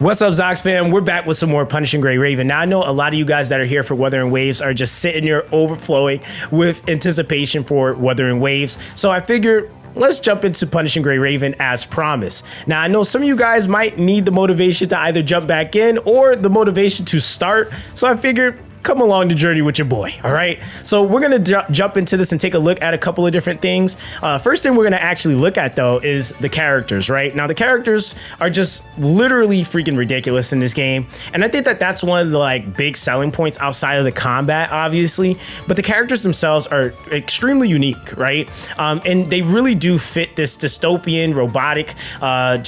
What's up, Zox fam? We're back with some more Punishing Gray Raven. Now, I know a lot of you guys that are here for Wuthering Waves are just sitting there overflowing with anticipation for Wuthering Waves. So I figured, let's jump into Punishing Gray Raven as promised. Now, I know some of you guys might need the motivation to either jump back in or the motivation to start. So I figured, come along the journey with your boy. All right. So we're going to jump into this and take a look at a couple of different things. First thing we're going to actually look at, though, is the characters. Right now, the characters are just literally freaking ridiculous in this game. And I think that that's one of the big selling points outside of the combat, obviously. But the characters themselves are extremely unique. Right. And they really do fit this dystopian, robotic, I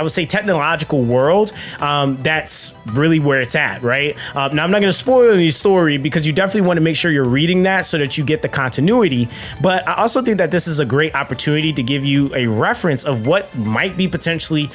would say technological world. That's really where it's at. Right. Now, I'm not going to spoil any story because you definitely want to make sure you're reading that so that you get the continuity. But I also think that this is a great opportunity to give you a reference of what might be potentially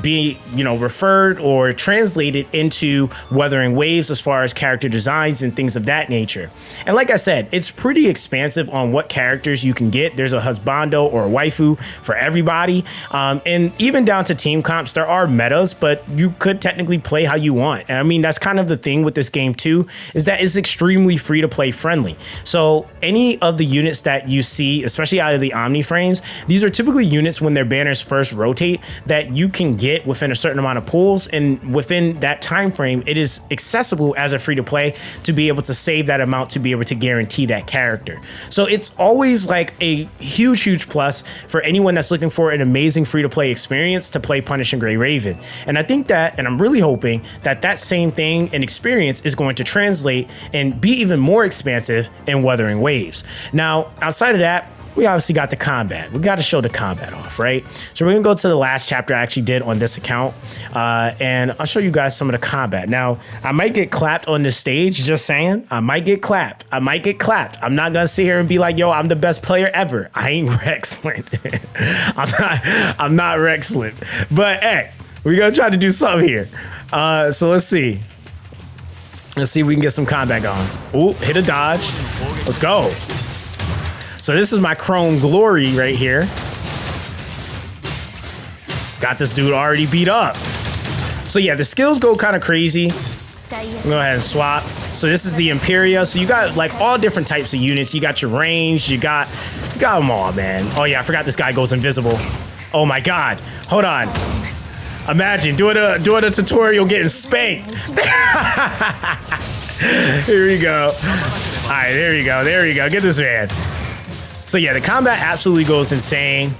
being, referred or translated into Wuthering Waves as far as character designs and things of that nature. And like I said, it's pretty expansive on what characters you can get. There's a husbando or a waifu for everybody. And even down to team comps, there are metas, but you could technically play how you want. And I mean, that's kind of the thing with this game too, is that it's extremely free to play friendly. So any of the units that you see, especially out of the Omni frames, these are typically units when their banners first rotate that you can get within a certain amount of pools. And within that time frame, it is accessible as a free to play to be able to save that amount to be able to guarantee that character. So it's always like a huge plus for anyone that's looking for an amazing free to play experience to play Punishing Gray Raven. And I think that, and I'm really hoping that that same thing and experience is going to translate and be even more expansive in Wuthering Waves. Now, outside of that, we obviously got the combat. We got to show the combat off, right? So we're gonna go to the last chapter I actually did on this account, and I'll show you guys some of the combat. Now, I might get clapped on this stage, just saying. I might get clapped. I'm not gonna sit here and be like, yo, I'm the best player ever. I ain't Rexland. I'm not Rexland. But hey, we're gonna try to do something here. So let's see. Let's see if we can get some combat going. Ooh, hit a dodge. Let's go. So this is my Chrome Glory right here. Got this dude already beat up. So yeah, the skills go kind of crazy. Go ahead and swap. So this is the Imperia. So you got all different types of units. You got your range. You got them all, man. Oh yeah, I forgot this guy goes invisible. Oh my God. Hold on. Imagine doing a tutorial getting spanked. Here we go. All right, there you go. Get this man. So yeah, the combat absolutely goes insane.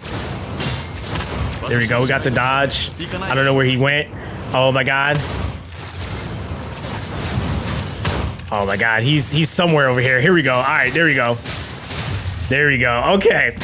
There we go. We got the dodge. I don't know where he went. Oh my God. Oh my God. He's somewhere over here. Here we go. All right, there we go. Okay.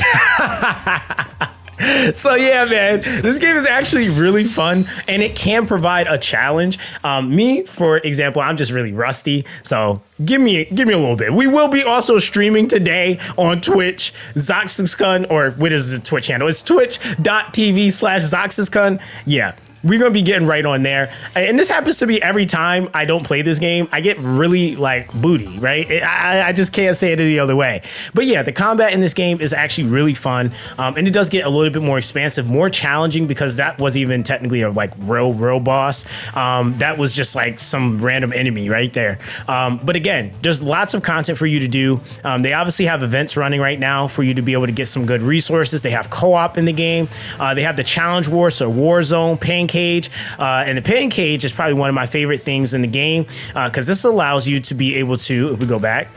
So yeah, man, this game is actually really fun and it can provide a challenge. Me, for example, I'm just really rusty. So give me a little bit. We will be also streaming today on Twitch, Zoxaskun, or what is the Twitch handle? It's twitch.tv/Zoxaskun. Yeah. We're going to be getting right on there. And this happens to be every time I don't play this game, I get really booty, right? I just can't say it any other way. But yeah, the combat in this game is actually really fun. And it does get a little bit more expansive, more challenging because that wasn't even technically a real boss. That was just some random enemy right there. But again, there's lots of content for you to do. They obviously have events running right now for you to be able to get some good resources. They have co-op in the game. They have the challenge war, so war zone, pain cage, and the pain cage is probably one of my favorite things in the game because this allows you to be able to, if we go back,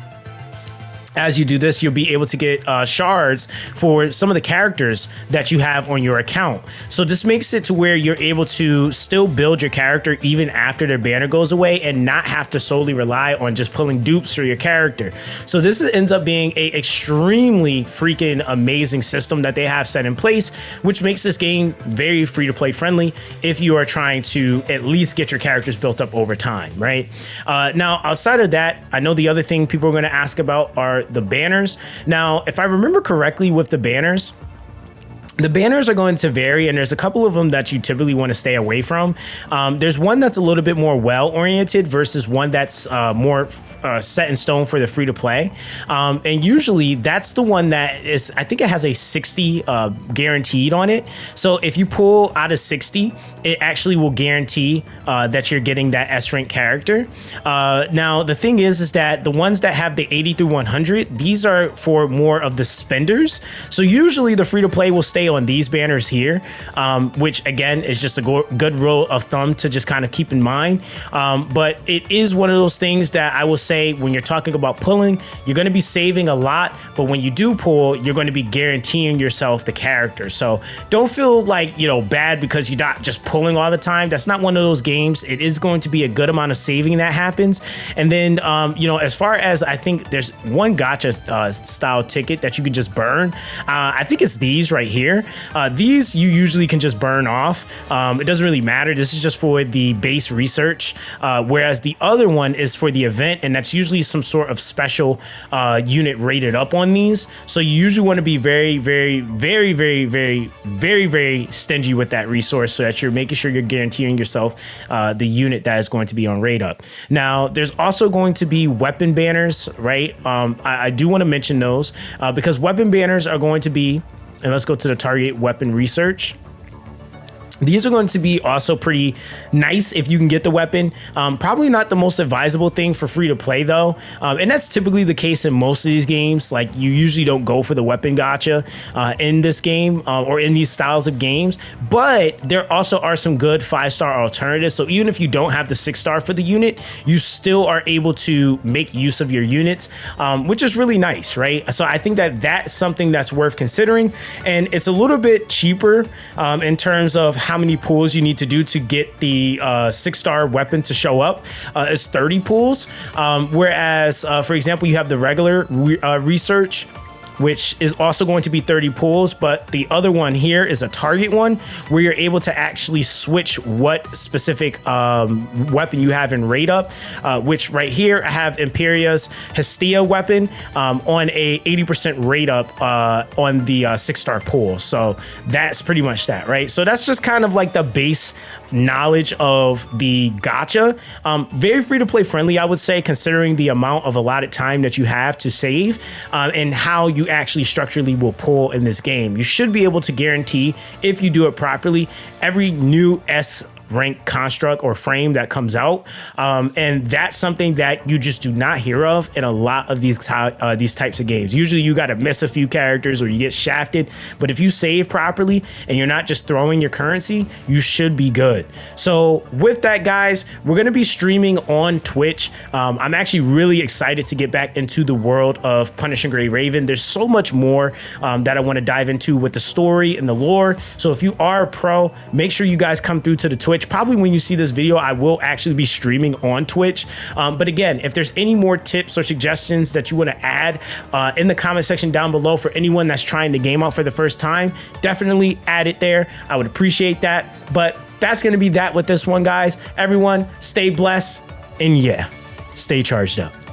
as you do this, you'll be able to get shards for some of the characters that you have on your account. So this makes it to where you're able to still build your character even after their banner goes away and not have to solely rely on just pulling dupes for your character. So this ends up being a extremely freaking amazing system that they have set in place, which makes this game very free to play friendly if you are trying to at least get your characters built up over time, right? Now, outside of that, I know the other thing people are going to ask about are the banners. Now, if I remember correctly with the banners, The banners are going to vary, and there's a couple of them that you typically want to stay away from. There's one that's a little bit more well-oriented versus one that's more set in stone for the free-to-play. And usually that's the one that is, I think it has a 60 guaranteed on it. So if you pull out of 60, it actually will guarantee that you're getting that S-rank character. Now, the thing is that the ones that have the 80 through 100, these are for more of the spenders. So usually the free-to-play will stay on these banners here, which again is just a good rule of thumb to just kind of keep in mind. But it is one of those things that I will say, when you're talking about pulling, you're going to be saving a lot, but when you do pull, you're going to be guaranteeing yourself the character. So don't feel like, you know, bad because you're not just pulling all the time. That's not one of those games. It is going to be a good amount of saving that happens. And then, you know, as far as, I think there's one gacha style ticket that you can just burn. I think it's these right here. These you usually can just burn off. It doesn't really matter. This is just for the base research, whereas the other one is for the event, and that's usually some sort of special unit rated up on these. So you usually want to be very, very, very, very, very, very, very stingy with that resource, so that you're making sure you're guaranteeing yourself the unit that is going to be on raid up. Now, there's also going to be weapon banners, right? I do want to mention those because weapon banners are going to be, and let's go to the target weapon research. These are going to be also pretty nice if you can get the weapon. Probably not the most advisable thing for free to play though. And that's typically the case in most of these games. Like, you usually don't go for the weapon gacha in this game or in these styles of games. But there also are some good 5-star alternatives. So even if you don't have the 6-star for the unit, you still are able to make use of your units, which is really nice, right? So I think that that's something that's worth considering. And it's a little bit cheaper in terms of how many pulls you need to do to get the 6-star weapon to show up. Is 30 pulls, whereas for example, you have the regular research, which is also going to be 30 pulls, but the other one here is a target one where you're able to actually switch what specific weapon you have in raid up, which right here I have Imperia's Hestia weapon on a 80% raid up on the 6-star pull. So that's pretty much that, right? So that's just kind of like the base knowledge of the gacha. Very free to play friendly, I would say, considering the amount of allotted time that you have to save and how you actually structurally will pull in this game. You should be able to guarantee, if you do it properly, every new S rank construct or frame that comes out, and that's something that you just do not hear of in a lot of these types of games. Usually you got to miss a few characters or you get shafted, but if you save properly and you're not just throwing your currency, you should be good. So with that, guys, we're going to be streaming on Twitch. I'm actually really excited to get back into the world of Punishing Gray Raven. There's so much more that I want to dive into with the story and the lore. So if you are a pro, make sure you guys come through to the Twitch. Probably when you see this video, I will actually be streaming on Twitch. But again, if there's any more tips or suggestions that you want to add in the comment section down below for anyone that's trying the game out for the first time, definitely add it there. I would appreciate that. But that's going to be that with this one, guys. Everyone, stay blessed, and yeah, stay charged up.